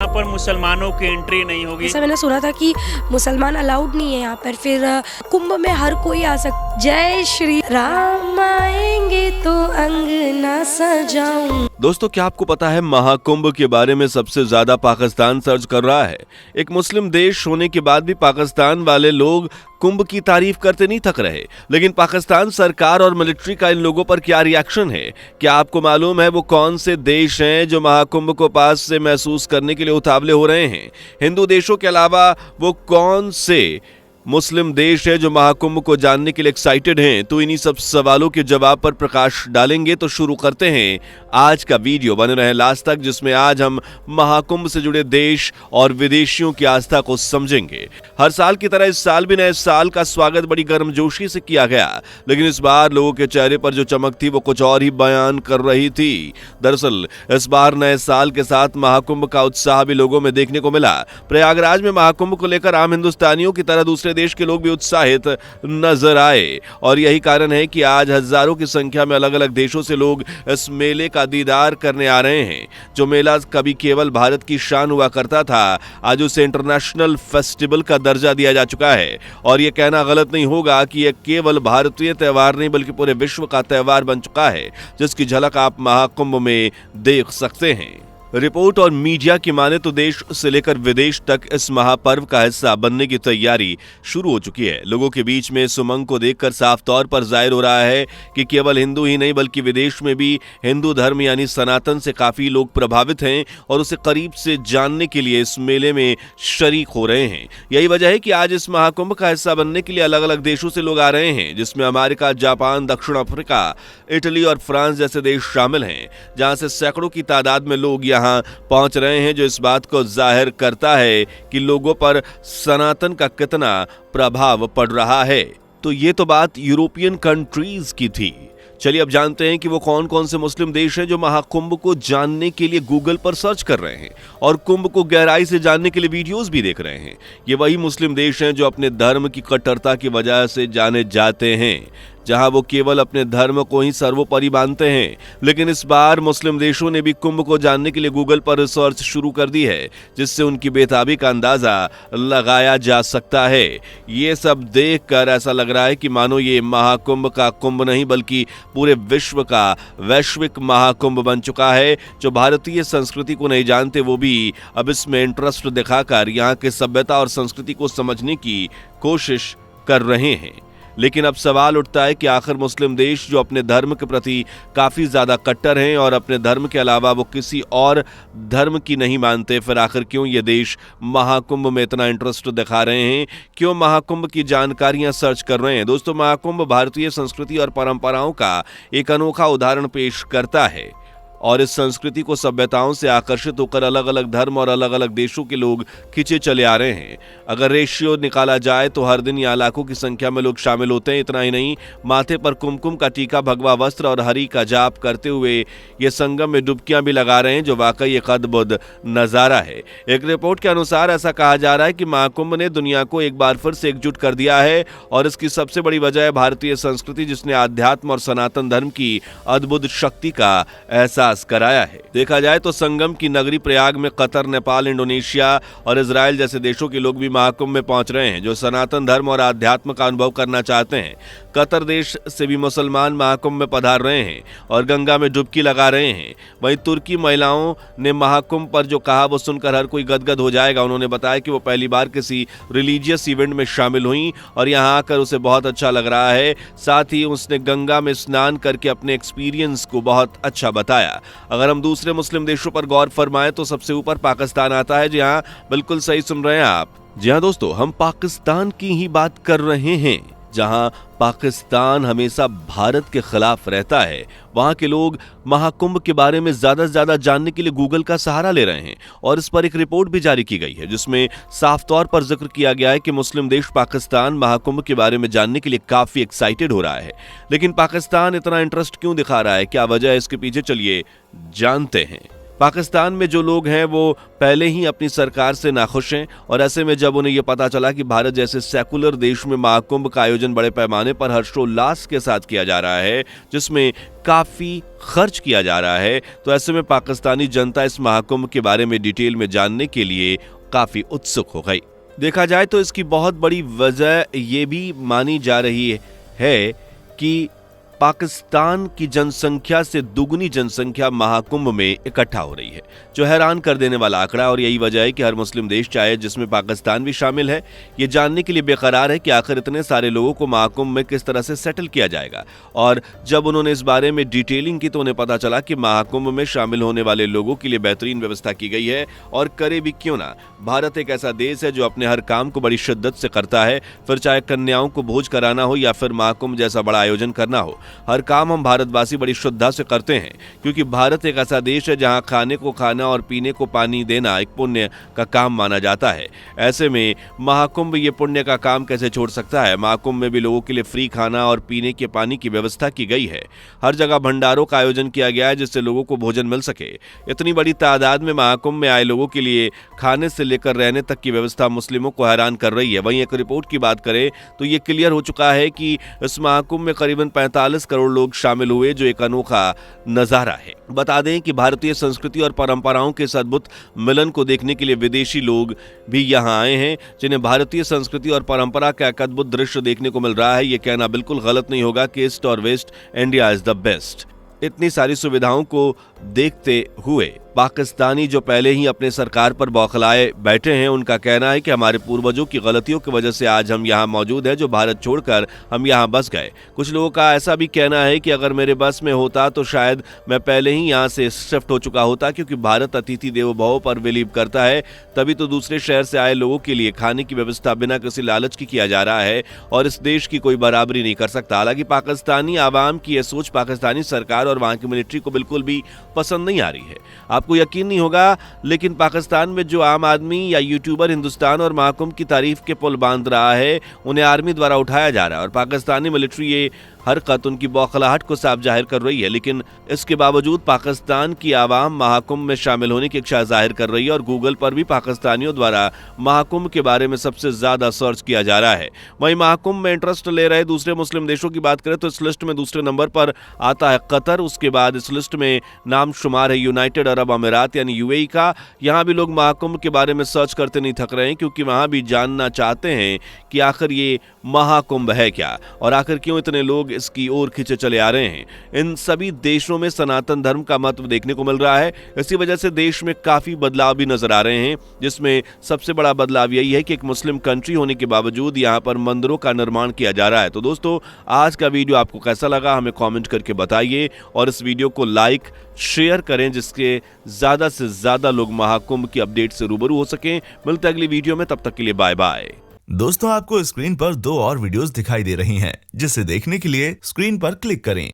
पर मुसलमानों की एंट्री नहीं होगी। ऐसा मैंने सुना था कि मुसलमान अलाउड नहीं है यहाँ पर, फिर कुंभ में हर कोई आ सकता। जय श्री राम आएंगे तो अंगना सजाऊं। दोस्तों, क्या आपको पता है महाकुंभ के बारे में सबसे ज्यादा पाकिस्तान सर्च कर रहा है। एक मुस्लिम देश होने के बाद भी पाकिस्तान वाले लोग कुंभ की तारीफ करते नहीं थक रहे। लेकिन पाकिस्तान सरकार और मिलिट्री का इन लोगों पर क्या रिएक्शन है? क्या आपको मालूम है वो कौन से देश हैं जो महाकुंभ को पास से महसूस करने के लिए उतावले हो रहे हैं? हिंदू देशों के अलावा वो कौन से मुस्लिम देश है जो महाकुंभ को जानने के लिए एक्साइटेड हैं? तो इन्हीं सब सवालों के जवाब पर प्रकाश डालेंगे। तो शुरू करते हैं आज का वीडियो, बने रहें लास्ट तक, जिसमें आज हम महाकुंभ से जुड़े देश और विदेशियों की आस्था को समझेंगे। हर साल की तरह इस साल भी नए साल का स्वागत बड़ी गर्मजोशी से किया गया, लेकिन इस बार लोगों के चेहरे पर जो चमक थी वो कुछ और ही बयान कर रही थी। दरअसल इस बार नए साल के साथ महाकुंभ का उत्साह भी लोगों में देखने को मिला। प्रयागराज में महाकुंभ को लेकर आम हिंदुस्तानियों की तरह दूसरे देश के लोग भी उत्साहित नजर आए, और यही कारण है कि आज हजारों की संख्या में अलग अलग देशों से लोग इस मेले का दीदार करने आ रहे हैं। जो मेला कभी केवल भारत की शान हुआ करता था, आज उसे इंटरनेशनल फेस्टिवल का दर्जा दिया जा चुका है। और यह कहना गलत नहीं होगा कि यह केवल भारतीय त्योहार नहीं बल्कि पूरे विश्व का त्योहार बन चुका है, जिसकी झलक आप महाकुंभ में देख सकते हैं। रिपोर्ट और मीडिया की माने तो देश से लेकर विदेश तक इस महापर्व का हिस्सा बनने की तैयारी शुरू हो चुकी है। लोगों के बीच में इस उमंग को देखकर साफ तौर पर जाहिर हो रहा है कि केवल हिंदू ही नहीं बल्कि विदेश में भी हिंदू धर्म यानी सनातन से काफी लोग प्रभावित हैं और उसे करीब से जानने के लिए इस मेले में शरीक हो रहे हैं। यही वजह है कि आज इस महाकुंभ का हिस्सा बनने के लिए अलग अलग देशों से लोग आ रहे हैं, जिसमें अमेरिका, जापान, दक्षिण अफ्रीका, इटली और फ्रांस जैसे देश शामिल हैं, जहां से सैकड़ों की तादाद में लोग यहां पहुंच रहे हैं, जो इस बात को जाहिर करता है कि लोगों पर सनातन का कितना प्रभाव पड़ रहा है। तो ये तो बात यूरोपियन कंट्रीज की थी। चलिए अब जानते हैं कि वो कौन कौन से मुस्लिम देश हैं जो महाकुंभ को जानने के लिए गूगल पर सर्च कर रहे हैं और कुंभ को गहराई से जानने के लिए वीडियोस भी देख रहे हैं। ये वही मुस्लिम देश हैं जो अपने धर्म की कट्टरता की वजह से जाने जाते हैं, जहां वो केवल अपने धर्म को ही सर्वोपरि मानते हैं। लेकिन इस बार मुस्लिम देशों ने भी कुंभ को जानने के लिए गूगल पर रिसर्च शुरू कर दी है, जिससे उनकी बेताबी का अंदाजा लगाया जा सकता है। ये सब देखकर ऐसा लग रहा है कि मानो ये महाकुंभ का कुंभ नहीं बल्कि पूरे विश्व का वैश्विक महाकुंभ बन चुका है। जो भारतीय संस्कृति को नहीं जानते वो भी अब इसमें इंटरेस्ट दिखाकर यहाँ की सभ्यता और संस्कृति को समझने की कोशिश कर रहे हैं। लेकिन अब सवाल उठता है कि आखिर मुस्लिम देश जो अपने धर्म के प्रति काफी ज्यादा कट्टर हैं और अपने धर्म के अलावा वो किसी और धर्म की नहीं मानते, फिर आखिर क्यों ये देश महाकुंभ में इतना इंटरेस्ट दिखा रहे हैं? क्यों महाकुंभ की जानकारियां सर्च कर रहे हैं? दोस्तों, महाकुंभ भारतीय संस्कृति और परंपराओं का एक अनोखा उदाहरण पेश करता है और इस संस्कृति को सभ्यताओं से आकर्षित होकर अलग अलग धर्म और अलग अलग देशों के लोग खींचे चले आ रहे हैं। अगर रेशियो निकाला जाए तो हर दिन यहाँ लाखों की संख्या में लोग शामिल होते हैं। इतना ही नहीं, माथे पर कुमकुम का टीका, भगवा वस्त्र और हरि का जाप करते हुए ये संगम में डुबकियां भी लगा रहे हैं, जो वाकई एक अद्भुत नजारा है। एक रिपोर्ट के अनुसार ऐसा कहा जा रहा है कि महाकुंभ ने दुनिया को एक बार फिर से एकजुट कर दिया है और इसकी सबसे बड़ी वजह है भारतीय संस्कृति, जिसने आध्यात्म और सनातन धर्म की अद्भुत शक्ति का एहसास कराया है। देखा जाए तो संगम की नगरी प्रयाग में कतर, नेपाल, इंडोनेशिया और इजराइल जैसे देशों के लोग भी महाकुंभ में पहुंच रहे हैं, जो सनातन धर्म और आध्यात्म का अनुभव करना चाहते हैं। कतर देश से भी मुसलमान महाकुंभ में पधार रहे हैं और गंगा में डुबकी लगा रहे हैं। वहीं तुर्की महिलाओं ने महाकुंभ पर जो कहा वो सुनकर हर कोई गदगद हो जाएगा। उन्होंने बताया कि वो पहली बार किसी रिलीजियस इवेंट में शामिल हुई और यहाँ आकर उसे बहुत अच्छा लग रहा है। साथ ही उसने गंगा में स्नान करके अपने एक्सपीरियंस को बहुत अच्छा बताया। अगर हम दूसरे मुस्लिम देशों पर गौर फरमाएं तो सबसे ऊपर पाकिस्तान आता है। जी हाँ, बिल्कुल सही सुन रहे हैं आप। जी हाँ दोस्तों, हम पाकिस्तान की ही बात कर रहे हैं, जहां पाकिस्तान हमेशा भारत के खिलाफ रहता है। वहां के लोग महाकुंभ के बारे में ज्यादा से ज्यादा जानने के लिए गूगल का सहारा ले रहे हैं और इस पर एक रिपोर्ट भी जारी की गई है, जिसमें साफ तौर पर जिक्र किया गया है कि मुस्लिम देश पाकिस्तान महाकुंभ के बारे में जानने के लिए काफी एक्साइटेड हो रहा है। लेकिन पाकिस्तान इतना इंटरेस्ट क्यों दिखा रहा है? क्या वजह है इसके पीछे? चलिए जानते हैं। पाकिस्तान में जो लोग हैं वो पहले ही अपनी सरकार से नाखुश हैं और ऐसे में जब उन्हें यह पता चला कि भारत जैसे सेकुलर देश में महाकुंभ का आयोजन बड़े पैमाने पर हर्षोल्लास के साथ किया जा रहा है, जिसमें काफी खर्च किया जा रहा है, तो ऐसे में पाकिस्तानी जनता इस महाकुंभ के बारे में डिटेल में जानने के लिए काफी उत्सुक हो गई। देखा जाए तो इसकी बहुत बड़ी वजह ये भी मानी जा रही है कि पाकिस्तान की जनसंख्या से दुगनी जनसंख्या महाकुंभ में इकट्ठा हो रही है, जो हैरान कर देने वाला आंकड़ा। और यही वजह है कि हर मुस्लिम देश, चाहे जिसमें पाकिस्तान भी शामिल है, ये जानने के लिए बेकरार है कि आखिर इतने सारे लोगों को महाकुंभ में किस तरह से सेटल किया जाएगा। और जब उन्होंने इस बारे में डिटेलिंग की तो उन्हें पता चला कि महाकुंभ में शामिल होने वाले लोगों के लिए बेहतरीन व्यवस्था की गई है। और करे भी क्यों ना, भारत एक ऐसा देश है जो अपने हर काम को बड़ी शिद्दत से करता है, फिर चाहे कन्याओं को भोज कराना हो या फिर महाकुंभ जैसा बड़ा आयोजन करना हो। हर काम हम भारतवासी बड़ी श्रद्धा से करते हैं, क्योंकि भारत एक ऐसा देश है जहां खाने को खाना और पीने को पानी देना एक पुण्य का काम माना जाता है। ऐसे में महाकुंभ ये पुण्य का काम कैसे छोड़ सकता है। महाकुंभ में भी लोगों के लिए फ्री खाना और पीने के पानी की व्यवस्था की गई है। हर जगह भंडारों का आयोजन किया गया है जिससे लोगों को भोजन मिल सके। इतनी बड़ी तादाद में महाकुंभ में आए लोगों के लिए खाने से लेकर रहने तक की व्यवस्था मुस्लिमों को हैरान कर रही है। वहीं एक रिपोर्ट की बात करें तो ये क्लियर हो चुका है कि इस महाकुंभ में करीबन 45 करोड़ लोग शामिल हुए, जो एक अनोखा नजारा है। बता दें कि भारतीय संस्कृति और परंपराओं के इस अद्भुत मिलन को देखने के लिए विदेशी लोग भी यहां आए हैं, जिन्हें भारतीय संस्कृति और परंपरा का एक अद्भुत दृश्य देखने को मिल रहा है। यह कहना बिल्कुल गलत नहीं होगा कि ईस्ट और waste India is the best. इतनी सारी सुविधाओं को देखते हुए पाकिस्तानी जो पहले ही अपने सरकार पर बौखलाए बैठे हैं, उनका कहना है कि हमारे पूर्वजों की गलतियों की वजह से आज हम यहाँ मौजूद हैं, जो भारत छोड़कर हम यहाँ बस गए। कुछ लोगों का ऐसा भी कहना है कि अगर मेरे बस में होता तो शायद मैं पहले ही यहाँ से शिफ्ट हो चुका होता, क्योंकि भारत अतिथि देवो भव पर बिलीव करता है। तभी तो दूसरे शहर से आए लोगों के लिए खाने की व्यवस्था बिना किसी लालच की किया जा रहा है और इस देश की कोई बराबरी नहीं कर सकता। हालांकि पाकिस्तानी आवाम की यह सोच पाकिस्तानी सरकार और वहां की मिलिट्री को बिल्कुल भी पसंद नहीं आ रही है। आपको यकीन नहीं होगा, लेकिन पाकिस्तान में जो आम आदमी या यूट्यूबर हिंदुस्तान और महाकुंभ की तारीफ के पुल बांध रहा है, उन्हें आर्मी द्वारा उठाया जा रहा है और पाकिस्तानी मिलिट्री ये हरकत उनकी बौखलाहट को साफ जाहिर कर रही है। लेकिन इसके बावजूद पाकिस्तान की आवाम महाकुंभ में शामिल होने की इच्छा जाहिर कर रही है और गूगल पर भी पाकिस्तानियों द्वारा महाकुंभ के बारे में सबसे ज्यादा सर्च किया जा रहा है। वहीं महाकुंभ में इंटरेस्ट ले रहे दूसरे मुस्लिम देशों की बात करें तो इस लिस्ट में दूसरे नंबर पर आता है कतर। उसके बाद इस लिस्ट में नाम शुमार है यूनाइटेड अरब अमीरात यानी यूएई का। यहाँ भी लोग महाकुंभ के बारे में सर्च करते नहीं थक रहे हैं, क्योंकि वहां भी जानना चाहते हैं कि आखिर ये महाकुंभ है क्या और आखिर क्यों इतने लोग इसकी ओर खींचे चले आ रहे हैं। इन सभी देशों में सनातन धर्म का महत्व देखने को मिल रहा है। इसी वजह से देश में काफी बदलाव भी नजर आ रहे हैं, जिसमें सबसे बड़ा बदलाव यही है कि एक मुस्लिम कंट्री होने के बावजूद यहाँ पर मंदिरों का निर्माण किया जा रहा है। तो दोस्तों, आज का वीडियो आपको कैसा लगा हमें कमेंट करके बताइए और इस वीडियो को लाइक शेयर करें, जिसके ज्यादा से ज्यादा लोग महाकुंभ की अपडेट से रूबरू हो सकें। मिलते हैं अगली वीडियो में, तब तक के लिए बाय बाय। दोस्तों, आपको स्क्रीन पर 2 और वीडियोस दिखाई दे रही हैं, जिसे देखने के लिए स्क्रीन पर क्लिक करें।